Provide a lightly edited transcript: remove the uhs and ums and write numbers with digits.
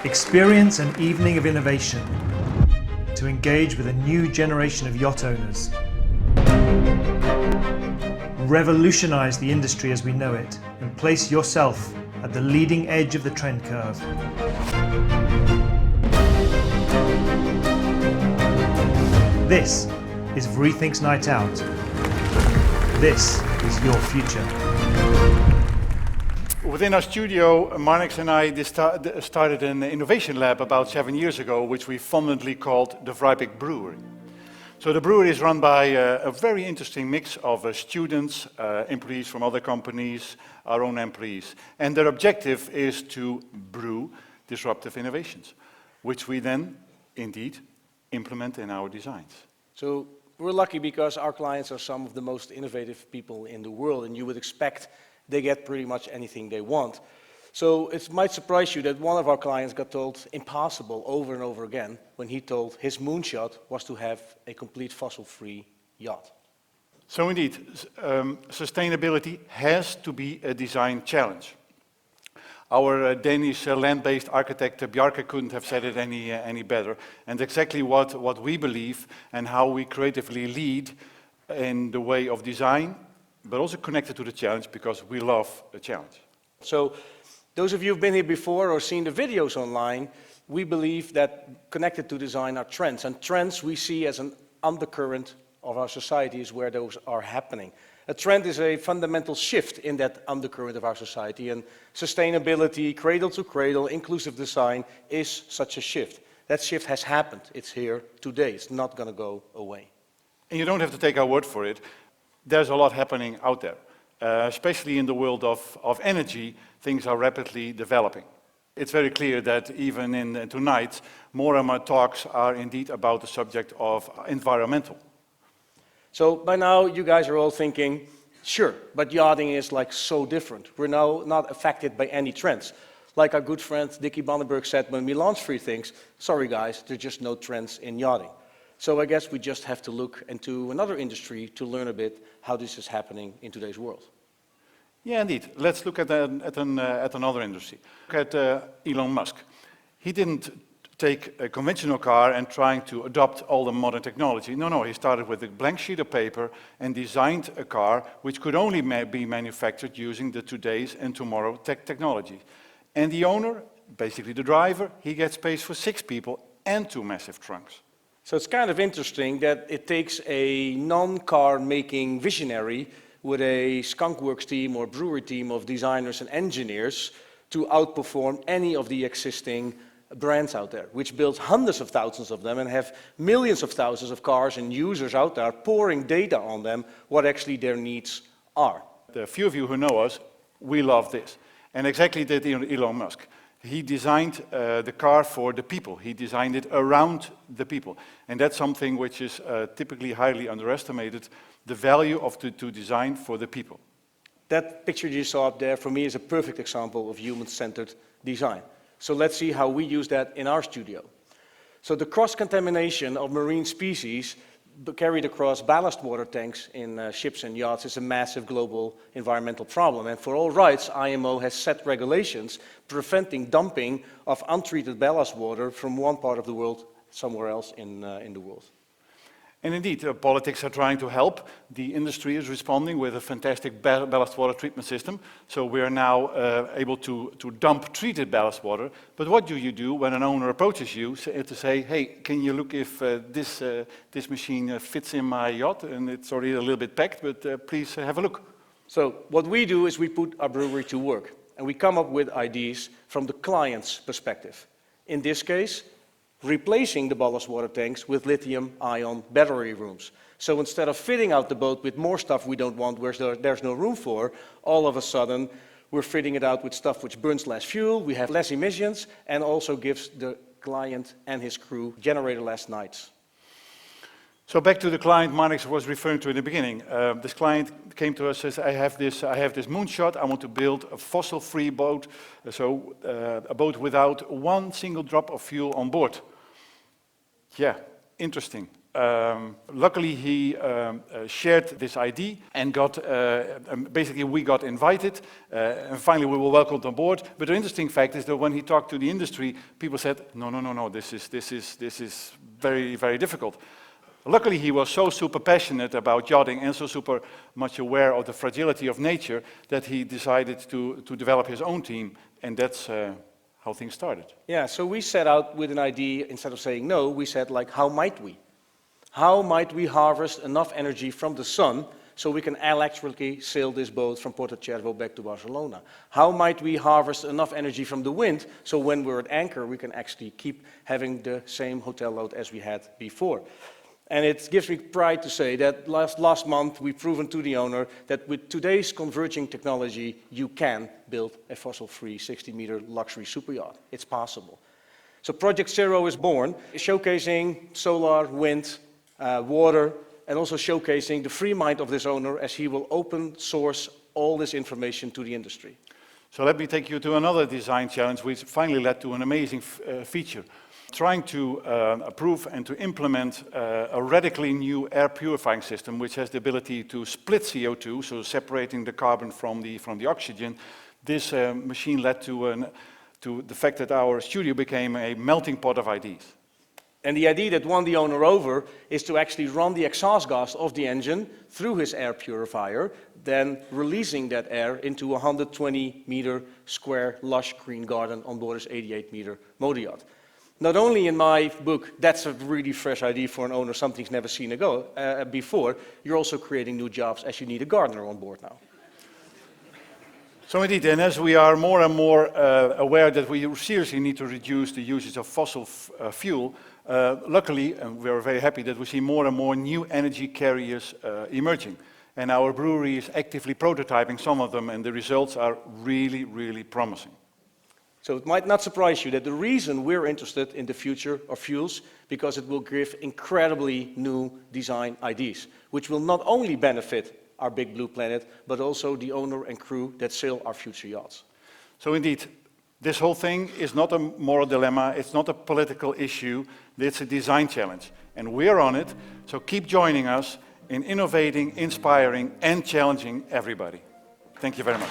Experience an evening of innovation to engage with a new generation of yacht owners. Revolutionize the industry as we know it and place yourself at the leading edge of the trend curve. This is VriThink's Night Out. This is your future. Within our studio, Marnix and I started an innovation lab about 7 years ago, which we fondly called the Vripack Brewery. So the brewery is run by a very interesting mix of students, employees from other companies, our own employees. And their objective is to brew disruptive innovations, which we then, indeed, implement in our designs. So we're lucky because our clients are some of the most innovative people in the world, and you would expect they get pretty much anything they want. So it might surprise you that one of our clients got told impossible over and over again when he told his moonshot was to have a complete fossil-free yacht. So indeed, sustainability has to be a design challenge. Our Danish land-based architect Bjarke couldn't have said it any better, and exactly what we believe and how we creatively lead in the way of design, but also connected to the challenge because we love a challenge. So those of you who've been here before or seen the videos online, we believe that connected to design are trends, and trends we see as an undercurrent of our societies where those are happening. A trend is a fundamental shift in that undercurrent of our society, and sustainability, cradle to cradle, inclusive design is such a shift. That shift has happened. It's here today. It's not going to go away. And you don't have to take our word for it. There's a lot happening out there. Especially in the world of energy, things are rapidly developing. It's very clear that even in tonight, more and more talks are indeed about the subject of environmental. So by now, you guys are all thinking, sure, but yachting is like so different. We're now not affected by any trends. Like our good friend Dickie Vandenberg said when we launched VriThink's, sorry guys, there's just no trends in yachting. So I guess we just have to look into another industry to learn a bit how this is happening in today's world. Yeah, indeed. Let's look at another industry. Look at Elon Musk. He didn't take a conventional car and trying to adopt all the modern technology. No, he started with a blank sheet of paper and designed a car which could only be manufactured using the today's and tomorrow technology. And the owner, basically the driver, he gets space for 6 people and 2 massive trunks. So it's kind of interesting that it takes a non-car making visionary with a skunkworks team or brewery team of designers and engineers to outperform any of the existing brands out there, which build hundreds of thousands of them and have millions of thousands of cars and users out there pouring data on them, what actually their needs are. The few of you who know us, we love this. And exactly that Elon Musk. He designed the car for the people. He designed it around the people. And that's something which is typically highly underestimated, the value of to design for the people. That picture you saw up there, for me, is a perfect example of human-centered design. So let's see how we use that in our studio. So the cross-contamination of marine species carried across ballast water tanks in ships and yachts is a massive global environmental problem. And for all rights, IMO has set regulations preventing dumping of untreated ballast water from one part of the world somewhere else in the world. And indeed, politics are trying to help. The industry is responding with a fantastic ballast water treatment system. So we are now able to dump treated ballast water. But what do you do when an owner approaches you to say, hey, can you look if this machine fits in my yacht? And it's already a little bit packed, but please have a look. So what we do is we put our brewery to work. And we come up with ideas from the client's perspective. In this case, replacing the ballast water tanks with lithium-ion battery rooms. So instead of fitting out the boat with more stuff we don't want, where there's no room for, all of a sudden we're fitting it out with stuff which burns less fuel, we have less emissions, and also gives the client and his crew generator-less nights. So back to the client Marnix was referring to in the beginning. This client came to us and says, I have this moonshot, I want to build a fossil-free boat, so a boat without one single drop of fuel on board. Yeah, interesting. luckily he shared this idea and basically we got invited and finally we were welcomed on board. But the interesting fact is that when he talked to the industry, people said, no, this is very, very difficult. Luckily, he was so super passionate about yachting and so super much aware of the fragility of nature that he decided to develop his own team, and that's how things started. Yeah, so we set out with an idea. Instead of saying no, we said, like, how might we? How might we harvest enough energy from the sun so we can electrically sail this boat from Porto Cervo back to Barcelona? How might we harvest enough energy from the wind so when we're at anchor we can actually keep having the same hotel load as we had before? And it gives me pride to say that last month we've proven to the owner that with today's converging technology you can build a fossil-free 60-meter luxury super yacht. It's possible. So Project Zero is born, showcasing solar, wind, water, and also showcasing the free mind of this owner as he will open source all this information to the industry. So let me take you to another design challenge which finally led to an amazing feature. Trying to approve and to implement a radically new air purifying system which has the ability to split CO2, so separating the carbon from the oxygen. This machine led to the fact that our studio became a melting pot of ideas. And the idea that won the owner over is to actually run the exhaust gas of the engine through his air purifier, then releasing that air into a 120-meter square lush green garden on board his 88-meter motor yacht. Not only in my book, that's a really fresh idea for an owner, something's never seen before, you're also creating new jobs as you need a gardener on board now. So indeed, and as we are more and more aware that we seriously need to reduce the usage of fossil fuel, luckily, and we are very happy that we see more and more new energy carriers emerging. And our brewery is actively prototyping some of them, and the results are really, really promising. So it might not surprise you that the reason we're interested in the future of fuels, because it will give incredibly new design ideas, which will not only benefit our big blue planet, but also the owner and crew that sail our future yachts. So indeed, this whole thing is not a moral dilemma, it's not a political issue, it's a design challenge. And we're on it, so keep joining us in innovating, inspiring, and challenging everybody. Thank you very much.